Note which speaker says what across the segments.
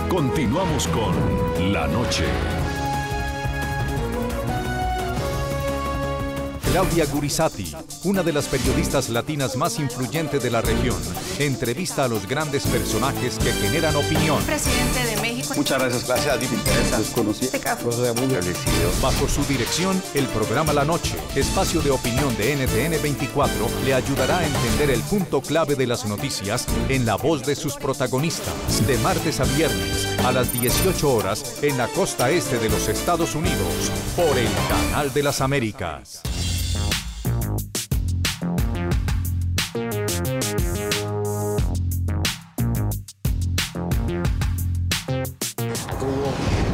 Speaker 1: Continuamos con La Noche. Claudia Gurizati, una de las periodistas latinas más influyentes de la región, entrevista a los grandes personajes que generan opinión.
Speaker 2: Presidente de México.
Speaker 3: Muchas gracias. Gracias a ti, me interesa. Desconocí.
Speaker 2: Este caso.
Speaker 3: Muy agradecido.
Speaker 1: Bajo su dirección, el programa La Noche, espacio de opinión de NTN 24, le ayudará a entender el punto clave de las noticias en la voz de sus protagonistas. De martes a viernes, a las 18 horas, en la costa este de los Estados Unidos, por el Canal de las Américas.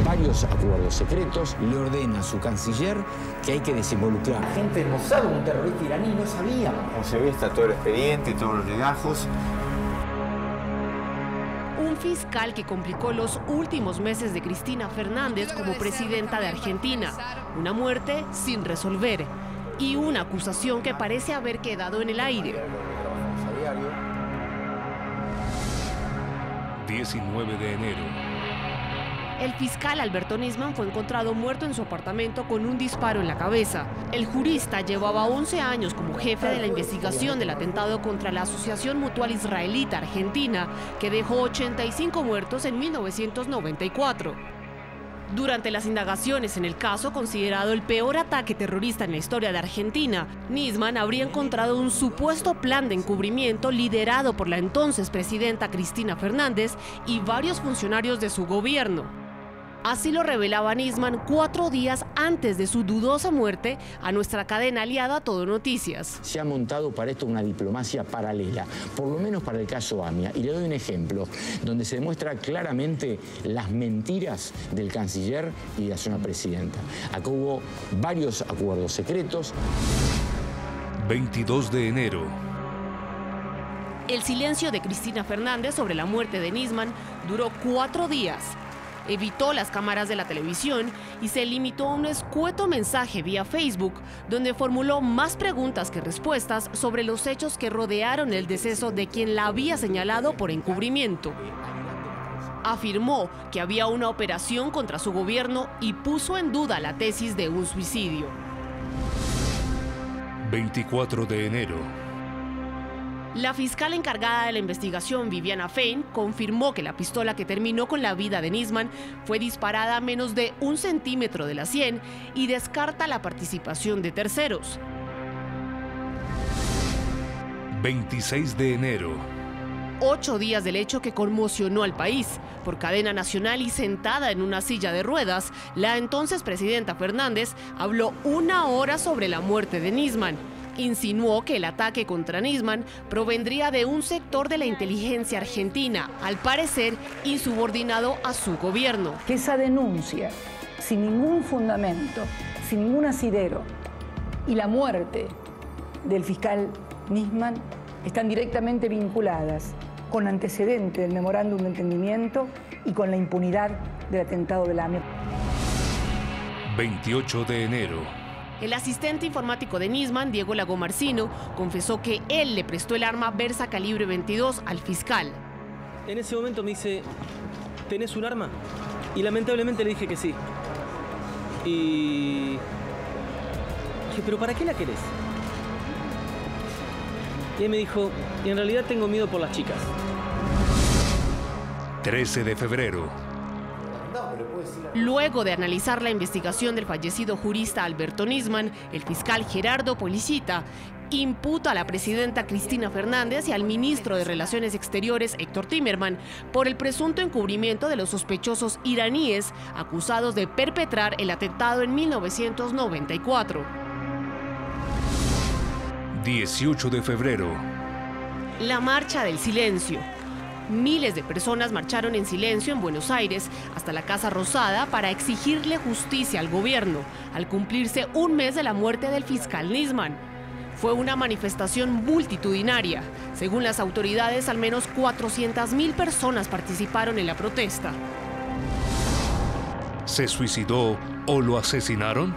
Speaker 4: Varios acuerdos secretos, le ordena a su canciller que hay que desinvolucrar.
Speaker 5: La gente del Mossad, un terrorista iraní, no sabía.
Speaker 3: Como se ve, está todo el expediente, todos los legajos.
Speaker 6: Un fiscal que complicó los últimos meses de Cristina Fernández como presidenta de Argentina. Una muerte sin resolver y una acusación que parece haber quedado en el aire.
Speaker 1: 19 de enero.
Speaker 6: El fiscal Alberto Nisman fue encontrado muerto en su apartamento con un disparo en la cabeza. El jurista llevaba 11 años como jefe de la investigación del atentado contra la Asociación Mutual Israelita Argentina, que dejó 85 muertos en 1994. Durante las indagaciones en el caso, considerado el peor ataque terrorista en la historia de Argentina, Nisman habría encontrado un supuesto plan de encubrimiento liderado por la entonces presidenta Cristina Fernández y varios funcionarios de su gobierno. Así lo revelaba Nisman 4 días antes de su dudosa muerte a nuestra cadena aliada Todo Noticias.
Speaker 4: Se ha montado para esto una diplomacia paralela, por lo menos para el caso AMIA. Y le doy un ejemplo, donde se demuestra claramente las mentiras del canciller y de la señora presidenta. Acá hubo varios acuerdos secretos.
Speaker 1: 22 de enero.
Speaker 6: El silencio de Cristina Fernández sobre la muerte de Nisman duró 4 días. Evitó las cámaras de la televisión y se limitó a un escueto mensaje vía Facebook, donde formuló más preguntas que respuestas sobre los hechos que rodearon el deceso de quien la había señalado por encubrimiento. Afirmó que había una operación contra su gobierno y puso en duda la tesis de un suicidio.
Speaker 1: 24 de enero.
Speaker 6: La fiscal encargada de la investigación, Viviana Fein, confirmó que la pistola que terminó con la vida de Nisman fue disparada a menos de 1 centímetro de la sien y descarta la participación de terceros.
Speaker 1: 26 de enero.
Speaker 6: 8 días del hecho que conmocionó al país. Por cadena nacional y sentada en una silla de ruedas, la entonces presidenta Fernández habló 1 hora sobre la muerte de Nisman. Insinuó que el ataque contra Nisman provendría de un sector de la inteligencia argentina, al parecer insubordinado a su gobierno.
Speaker 7: Que esa denuncia, sin ningún fundamento, sin ningún asidero, y la muerte del fiscal Nisman están directamente vinculadas con antecedente del memorándum de entendimiento y con la impunidad del atentado de la AMIA.
Speaker 1: 28 de enero.
Speaker 6: El asistente informático de Nisman, Diego Lagomarsino, confesó que él le prestó el arma Versa calibre 22 al fiscal.
Speaker 8: En ese momento me dice, ¿tenés un arma? Y lamentablemente le dije que sí. Y dije, ¿pero para qué la querés? Y él me dijo, en realidad tengo miedo por las chicas.
Speaker 1: 13 de febrero.
Speaker 6: Luego de analizar la investigación del fallecido jurista Alberto Nisman, el fiscal Gerardo Policita imputa a la presidenta Cristina Fernández y al ministro de Relaciones Exteriores Héctor Timerman por el presunto encubrimiento de los sospechosos iraníes acusados de perpetrar el atentado en 1994.
Speaker 1: 18 de febrero.
Speaker 6: La marcha del silencio. Miles de personas marcharon en silencio en Buenos Aires hasta la Casa Rosada para exigirle justicia al gobierno, al cumplirse 1 mes de la muerte del fiscal Nisman. Fue una manifestación multitudinaria. Según las autoridades, al menos 400.000 personas participaron en la protesta.
Speaker 1: ¿Se suicidó o lo asesinaron?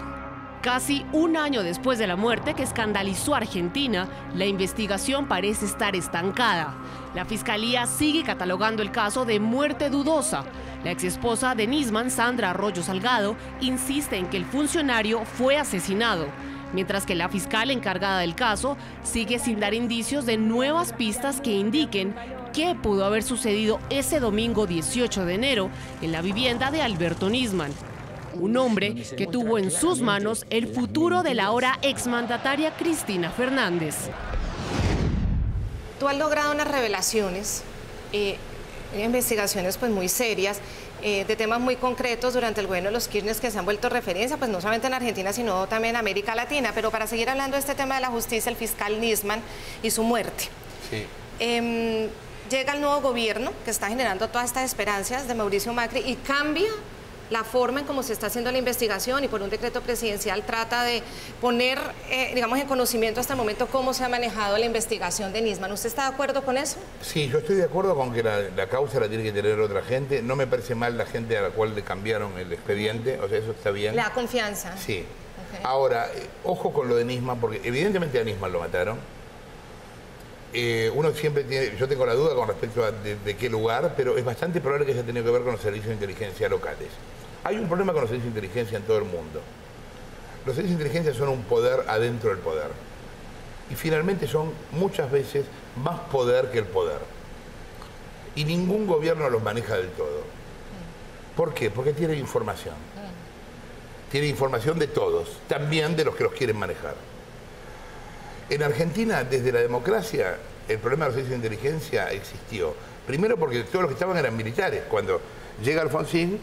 Speaker 6: Casi un año después de la muerte que escandalizó a Argentina, la investigación parece estar estancada. La Fiscalía sigue catalogando el caso de muerte dudosa. La exesposa de Nisman, Sandra Arroyo Salgado, insiste en que el funcionario fue asesinado, mientras que la fiscal encargada del caso sigue sin dar indicios de nuevas pistas que indiquen qué pudo haber sucedido ese domingo 18 de enero en la vivienda de Alberto Nisman. Un hombre que tuvo en sus manos el futuro de la ahora exmandataria Cristina Fernández.
Speaker 2: Tú has logrado unas revelaciones, investigaciones pues muy serias, de temas muy concretos durante el gobierno de los Kirchner que se han vuelto referencia, pues no solamente en Argentina, sino también en América Latina. Pero para seguir hablando de este tema de la justicia, el fiscal Nisman y su muerte. Sí. Llega el nuevo gobierno que está generando todas estas esperanzas de Mauricio Macri y cambia la forma en cómo se está haciendo la investigación y por un decreto presidencial trata de poner, digamos, en conocimiento hasta el momento cómo se ha manejado la investigación de Nisman. ¿Usted está de acuerdo con eso?
Speaker 9: Sí, yo estoy de acuerdo con que la causa la tiene que tener otra gente. No me parece mal la gente a la cual le cambiaron el expediente, o sea, eso está bien.
Speaker 2: ¿Le da confianza?
Speaker 9: Sí. Okay. Ahora, ojo con lo de Nisman, porque evidentemente a Nisman lo mataron. Uno siempre tiene, yo tengo la duda con respecto a de qué lugar, pero es bastante probable que haya tenido que ver con los servicios de inteligencia locales. Hay un problema con los servicios de inteligencia en todo el mundo. Los servicios de inteligencia son un poder adentro del poder. Y finalmente son muchas veces más poder que el poder. Y ningún gobierno los maneja del todo. ¿Por qué? Porque tiene información. Tiene información de todos, también de los que los quieren manejar. En Argentina, desde la democracia, el problema de los servicios de inteligencia existió. Primero porque todos los que estaban eran militares. Cuando llega Alfonsín,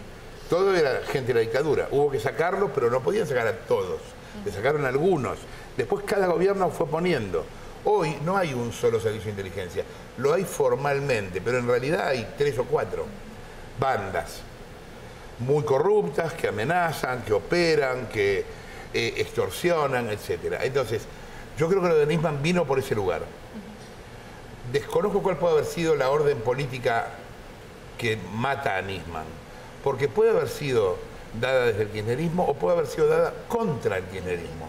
Speaker 9: todo era gente de la dictadura. Hubo que sacarlos, pero no podían sacar a todos. Le sacaron a algunos. Después cada gobierno fue poniendo. Hoy no hay un solo servicio de inteligencia. Lo hay formalmente, pero en realidad hay 3 o 4 bandas muy corruptas que amenazan, que operan, que extorsionan, etc. Entonces, yo creo que lo de Nisman vino por ese lugar. Desconozco cuál puede haber sido la orden política que mata a Nisman, porque puede haber sido dada desde el kirchnerismo o puede haber sido dada contra el kirchnerismo.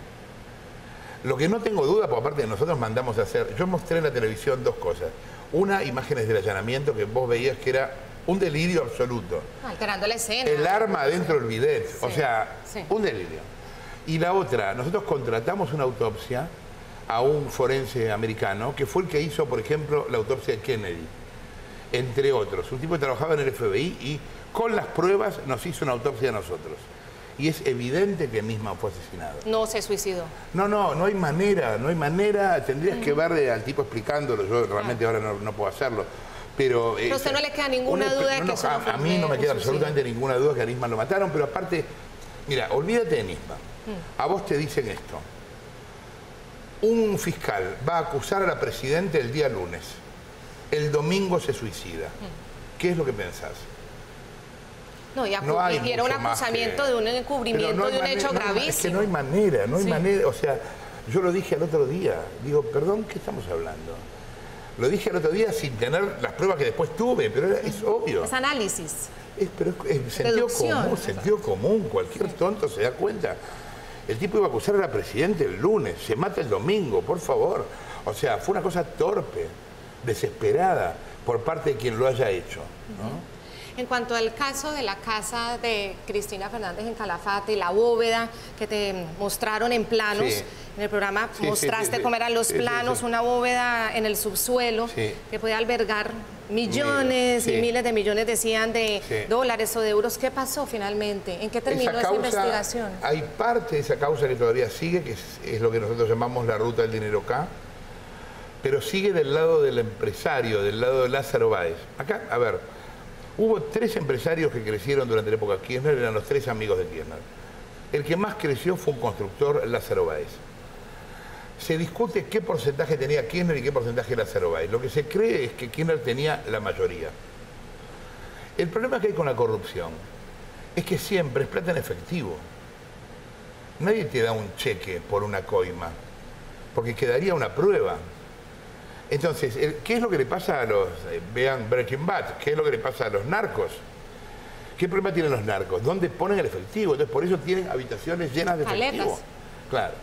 Speaker 9: Lo que no tengo duda, por aparte de nosotros mandamos a hacer, yo mostré en la televisión 2 cosas. Una, imágenes del allanamiento que vos veías que era un delirio absoluto.
Speaker 2: Alterando la escena.
Speaker 9: El arma adentro del bidet, sí, o sea, sí, un delirio. Y la otra, nosotros contratamos una autopsia a un forense americano que fue el que hizo, por ejemplo, la autopsia de Kennedy, entre otros. Un tipo que trabajaba en el FBI y con las pruebas nos hizo una autopsia a nosotros. Y es evidente que Nisman fue asesinado.
Speaker 2: No se suicidó.
Speaker 9: No hay manera, tendrías que ver al tipo explicándolo, yo realmente ahora no puedo hacerlo. Pero
Speaker 2: a usted no le queda ninguna duda de que eso no fue
Speaker 9: a mí no me queda absolutamente ninguna duda que a Nisman lo mataron, pero aparte, mira, olvídate de Nisman. A vos te dicen esto. Un fiscal va a acusar a la presidenta el día lunes. El domingo se suicida. ¿Qué es lo que pensás?
Speaker 2: No, y era un acusamiento de un encubrimiento de un hecho gravísimo.
Speaker 9: Es que no hay manera, o sea, yo lo dije al otro día. Digo, perdón, ¿qué estamos hablando? Lo dije el otro día sin tener las pruebas que después tuve, pero es obvio.
Speaker 2: Es análisis.
Speaker 9: Pero es sentido común, cualquier tonto se da cuenta. El tipo iba a acusar a la presidenta el lunes, se mata el domingo, por favor. O sea, fue una cosa torpe, desesperada, por parte de quien lo haya hecho, ¿no?
Speaker 2: En cuanto al caso de la casa de Cristina Fernández en Calafate y la bóveda que te mostraron en planos, sí, en el programa mostraste cómo eran los planos, una bóveda en el subsuelo que podía albergar millones y miles de millones, decían, de dólares o de euros. ¿Qué pasó finalmente? ¿En qué terminó esa investigación?
Speaker 9: Hay parte de esa causa que todavía sigue, que es lo que nosotros llamamos la ruta del dinero K, pero sigue del lado del empresario, del lado de Lázaro Báez. Acá, a ver, hubo 3 empresarios que crecieron durante la época Kirchner, eran los 3 amigos de Kirchner. El que más creció fue un constructor, Lázaro Báez. Se discute qué porcentaje tenía Kirchner y qué porcentaje Lázaro Báez. Lo que se cree es que Kirchner tenía la mayoría. El problema que hay con la corrupción es que siempre es plata en efectivo. Nadie te da un cheque por una coima, porque quedaría una prueba. Entonces, ¿qué es lo que le pasa a los, vean Breaking Bad, qué es lo que le pasa a los narcos? ¿Qué problema tienen los narcos? ¿Dónde ponen el efectivo? Entonces, por eso tienen habitaciones llenas de efectivo. Claro.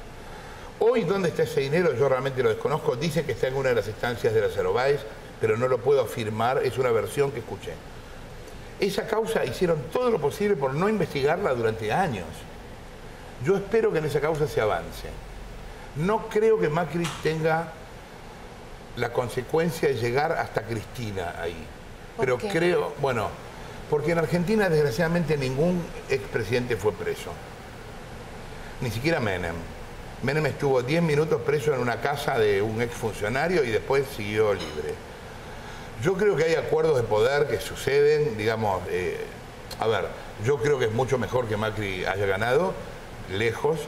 Speaker 9: Hoy, ¿dónde está ese dinero? Yo realmente lo desconozco. Dicen que está en una de las estancias de la Azerobaes, pero no lo puedo afirmar, es una versión que escuché. Esa causa hicieron todo lo posible por no investigarla durante años. Yo espero que en esa causa se avance. No creo que Macri tenga la consecuencia de llegar hasta Cristina ahí. Pero creo, bueno, porque en Argentina desgraciadamente ningún expresidente fue preso. Ni siquiera Menem. Menem estuvo 10 minutos preso en una casa de un exfuncionario y después siguió libre. Yo creo que hay acuerdos de poder que suceden, digamos, a ver, yo creo que es mucho mejor que Macri haya ganado, lejos,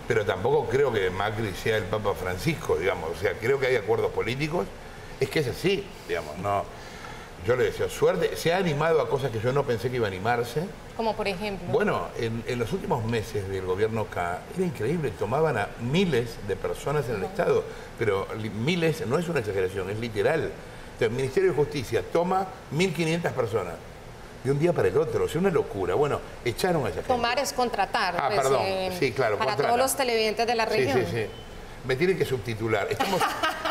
Speaker 9: pero tampoco creo que Macri sea el Papa Francisco, digamos, o sea, creo que hay acuerdos políticos, es que es así, digamos, no, yo le deseo suerte, se ha animado a cosas que yo no pensé que iba a animarse.
Speaker 2: Como por ejemplo.
Speaker 9: Bueno, en los últimos meses del gobierno K, era increíble, tomaban a miles de personas en el Estado, pero miles, no es una exageración, es literal. El Ministerio de Justicia toma 1.500 personas de un día para el otro, o sea, una locura. Bueno, echaron a esa gente.
Speaker 2: Tomar es contratar.
Speaker 9: Ah, pues, perdón, sí, claro.
Speaker 2: Para todos los televidentes de la región.
Speaker 9: Sí, sí, sí. Me tienen que subtitular.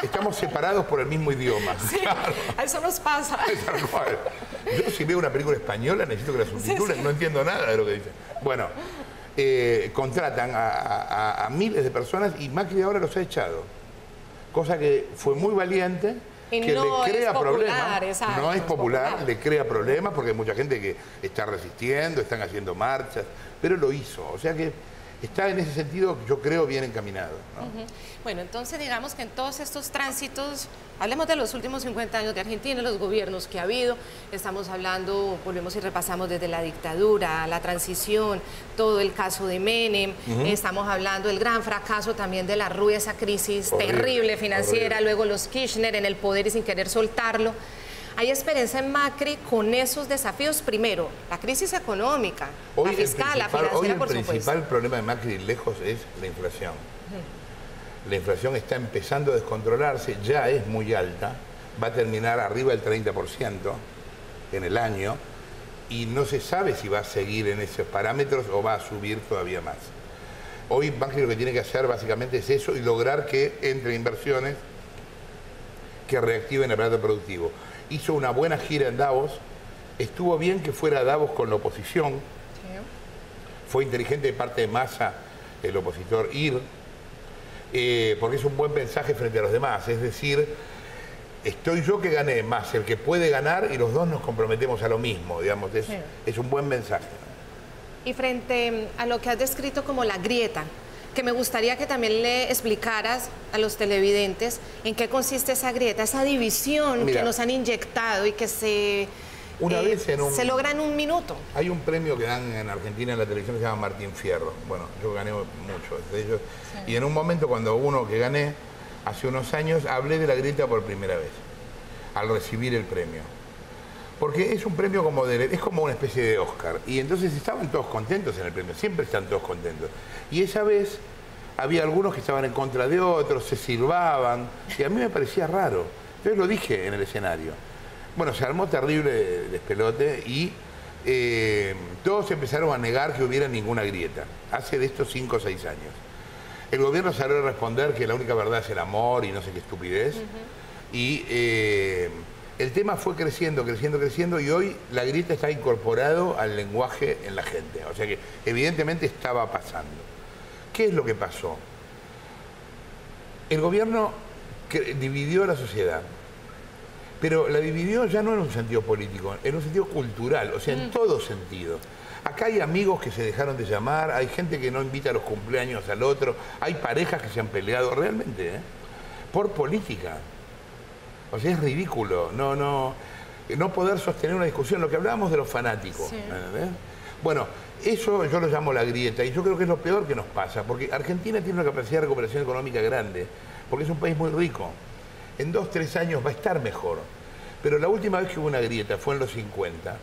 Speaker 9: Estamos separados por el mismo idioma.
Speaker 2: Sí, claro. Eso nos pasa.
Speaker 9: Tal cual. Yo si veo una película española necesito que la subtitulen, sí. No entiendo nada de lo que dicen. Bueno, contratan a miles de personas y Macri ahora los ha echado. Cosa que fue muy valiente.
Speaker 2: Y
Speaker 9: que
Speaker 2: no
Speaker 9: le crea problemas,
Speaker 2: no
Speaker 9: es popular, le crea problemas porque hay mucha gente que está resistiendo, están haciendo marchas, pero lo hizo, o sea que está en ese sentido, yo creo, bien encaminado, ¿no?
Speaker 2: Bueno, entonces digamos que en todos estos tránsitos, hablemos de los últimos 50 años de Argentina, los gobiernos que ha habido, estamos hablando, volvemos y repasamos desde la dictadura, la transición, todo el caso de Menem, estamos hablando del gran fracaso también de la Rúa, esa crisis terrible financiera, luego los Kirchner en el poder y sin querer soltarlo. ¿Hay esperanza en Macri con esos desafíos? Primero, la crisis económica, la fiscal, la financiera, por supuesto.
Speaker 9: Hoy el principal problema de Macri lejos es la inflación. La inflación está empezando a descontrolarse, ya es muy alta, va a terminar arriba del 30% en el año y no se sabe si va a seguir en esos parámetros o va a subir todavía más. Hoy Macri lo que tiene que hacer básicamente es eso y lograr que entre inversiones que reactiven el aparato productivo. Hizo una buena gira en Davos, estuvo bien que fuera a Davos con la oposición, fue inteligente de parte de Massa, el opositor, ir, porque es un buen mensaje frente a los demás, es decir, estoy yo que gané más, el que puede ganar y los dos nos comprometemos a lo mismo, digamos, es un buen mensaje.
Speaker 2: Y frente a lo que has descrito como la grieta, que me gustaría que también le explicaras a los televidentes en qué consiste esa grieta, esa división que nos han inyectado y que se logra en un minuto.
Speaker 9: Hay un premio que dan en Argentina en la televisión que se llama Martín Fierro. Bueno, yo gané mucho de ellos. Sí. Y en un momento cuando uno que gané, hace unos años, hablé de la grieta por primera vez, al recibir el premio. Porque es un premio es como una especie de Oscar. Y entonces estaban todos contentos en el premio, siempre están todos contentos. Y esa vez había algunos que estaban en contra de otros, se silbaban, y a mí me parecía raro. Entonces lo dije en el escenario. Bueno, se armó terrible despelote y todos empezaron a negar que hubiera ninguna grieta. Hace de estos 5 o 6 años. El gobierno salió a responder que la única verdad es el amor y no sé qué estupidez. Y el tema fue creciendo, creciendo, creciendo y hoy la grieta está incorporado al lenguaje en la gente. O sea que evidentemente estaba pasando. ¿Qué es lo que pasó? El gobierno dividió a la sociedad, pero la dividió ya no en un sentido político, en un sentido cultural, o sea, en todo sentido. Acá hay amigos que se dejaron de llamar, hay gente que no invita a los cumpleaños al otro, hay parejas que se han peleado realmente, por política. O sea, es ridículo, no poder sostener una discusión, lo que hablábamos de los fanáticos. Sí. Bueno, eso yo lo llamo la grieta y yo creo que es lo peor que nos pasa, porque Argentina tiene una capacidad de recuperación económica grande, porque es un país muy rico. En 2 o 3 años va a estar mejor. Pero la última vez que hubo una grieta fue en los 50,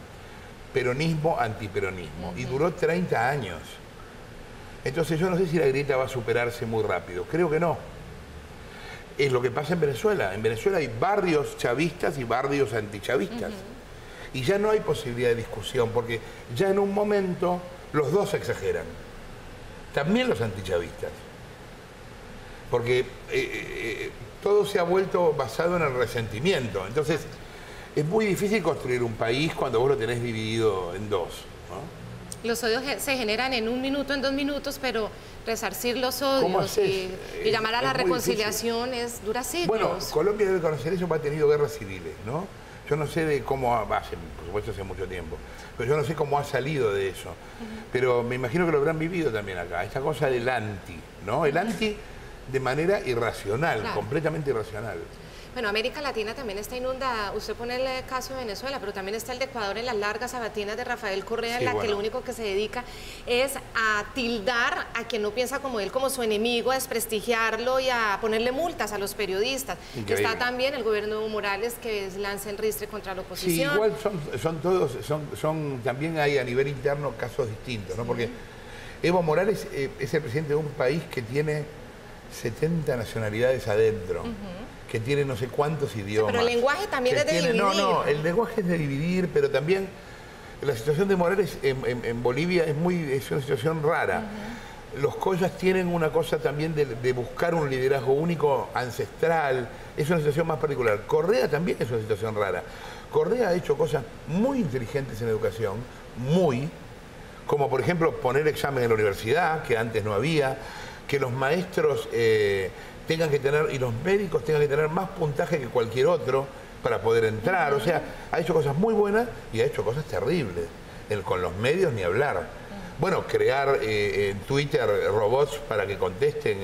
Speaker 9: peronismo, antiperonismo, y duró 30 años. Entonces yo no sé si la grieta va a superarse muy rápido, creo que no. Es lo que pasa en Venezuela. En Venezuela hay barrios chavistas y barrios antichavistas. Y ya no hay posibilidad de discusión, porque ya en un momento los dos exageran. También los antichavistas. porque todo se ha vuelto basado en el resentimiento. Entonces, es muy difícil construir un país cuando vos lo tenés dividido en dos, ¿no?
Speaker 2: Los odios se generan en 1 minuto, en 2 minutos, pero resarcir los odios y llamar a la reconciliación dura siglos.
Speaker 9: Bueno, Colombia debe conocer eso, ha tenido guerras civiles, ¿no? Yo no sé de cómo por supuesto hace mucho tiempo, pero yo no sé cómo ha salido de eso. Pero me imagino que lo habrán vivido también acá, esta cosa del anti, ¿no? El anti de manera irracional, claro, completamente irracional.
Speaker 2: Bueno, América Latina también está inundada. Usted pone el caso de Venezuela, pero también está el de Ecuador en las largas sabatinas de Rafael Correa, en la que lo único que se dedica es a tildar a quien no piensa como él, como su enemigo, a desprestigiarlo y a ponerle multas a los periodistas. Increíble. Está también el gobierno de Evo Morales, que lanza el ristre contra la oposición.
Speaker 9: Sí, igual son todos, también hay a nivel interno casos distintos, ¿no? Porque Evo Morales es el presidente de un país que tiene 70 nacionalidades adentro. Que tiene no sé cuántos idiomas.
Speaker 2: Sí, pero el lenguaje también es de dividir.
Speaker 9: No, el lenguaje es de dividir, pero también la situación de Morales en Bolivia es una situación rara. Los collas tienen una cosa también de buscar un liderazgo único, ancestral. Es una situación más particular. Correa también es una situación rara. Correa ha hecho cosas muy inteligentes en educación, como por ejemplo poner examen en la universidad, que antes no había, que los maestros tengan que tener, y los médicos tengan que tener más puntaje que cualquier otro para poder entrar. O sea, ha hecho cosas muy buenas y ha hecho cosas terribles. Con los medios ni hablar. Bueno, crear en Twitter robots para que contesten,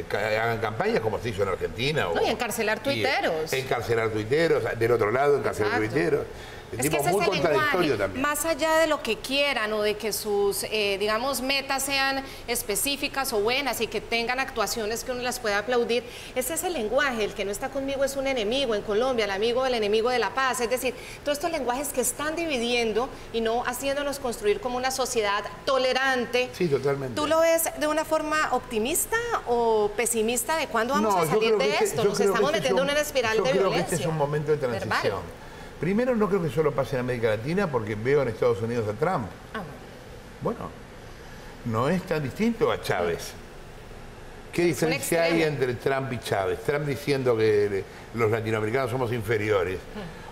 Speaker 9: hagan campañas como se hizo en Argentina.
Speaker 2: Y encarcelar tuiteros.
Speaker 9: Encarcelar tuiteros, del otro lado encarcelar tuiteros.
Speaker 2: Es que ese
Speaker 9: muy
Speaker 2: es el lenguaje,
Speaker 9: también.
Speaker 2: Más allá de lo que quieran o de que sus, digamos, metas sean específicas o buenas y que tengan actuaciones que uno las pueda aplaudir, ese es el lenguaje. El que no está conmigo es un enemigo. En Colombia, el amigo del enemigo de la paz. Es decir, todos estos lenguajes que están dividiendo y no haciéndonos construir como una sociedad tolerante.
Speaker 9: Sí, totalmente.
Speaker 2: ¿Tú lo ves de una forma optimista o pesimista de cuándo vamos a salir de esto? Nos estamos metiendo en una espiral de violencia.
Speaker 9: Yo creo que este es un momento de transición. Verbal. Primero, no creo que solo pase en América Latina porque veo en Estados Unidos a Trump. Bueno, no es tan distinto a Chávez. ¿Qué diferencia hay entre Trump y Chávez? Trump diciendo que los latinoamericanos somos inferiores.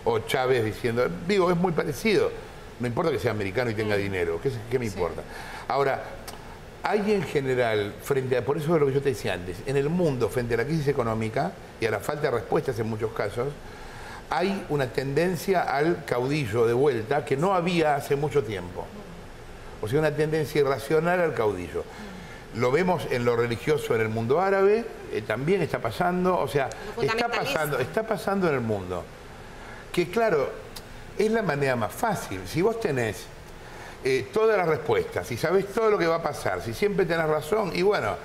Speaker 9: O Chávez diciendo... Digo, es muy parecido. No importa que sea americano y tenga dinero. ¿Qué me importa? Ahora, hay en general, por eso es lo que yo te decía antes, en el mundo, frente a la crisis económica y a la falta de respuestas en muchos casos, hay una tendencia al caudillo de vuelta que no había hace mucho tiempo. O sea, una tendencia irracional al caudillo. Lo vemos en lo religioso en el mundo árabe, también está pasando, o sea, está pasando en el mundo. Que claro, es la manera más fácil. Si vos tenés todas las respuestas, si sabés todo lo que va a pasar, si siempre tenés razón, y bueno,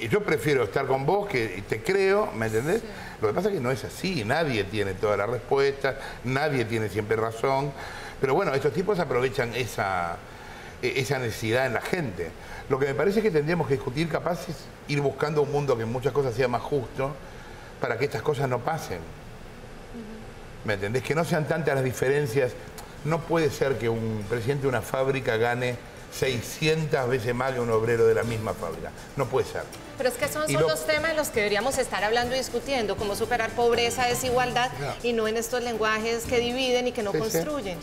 Speaker 9: yo prefiero estar con vos, que te creo, ¿me entendés? Sí. Lo que pasa es que no es así, nadie tiene todas las respuestas, nadie tiene siempre razón, pero bueno, estos tipos aprovechan esa necesidad en la gente. Lo que me parece es que tendríamos que discutir, capaz, es ir buscando un mundo que en muchas cosas sea más justo para que estas cosas no pasen. ¿Me entendés? Que no sean tantas las diferencias. No puede ser que un presidente de una fábrica gane 600 veces más que un obrero de la misma fábrica. No puede ser.
Speaker 2: Pero es que son los temas en los que deberíamos estar hablando y discutiendo, cómo superar pobreza, desigualdad, y no en estos lenguajes que dividen y que no construyen.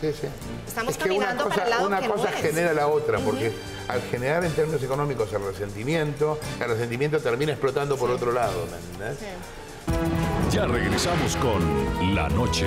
Speaker 2: Estamos caminando para el lado que no es.
Speaker 9: Una cosa genera la otra, porque al generar en términos económicos el resentimiento termina explotando por otro lado, ¿me entendés?
Speaker 1: Ya regresamos con La Noche.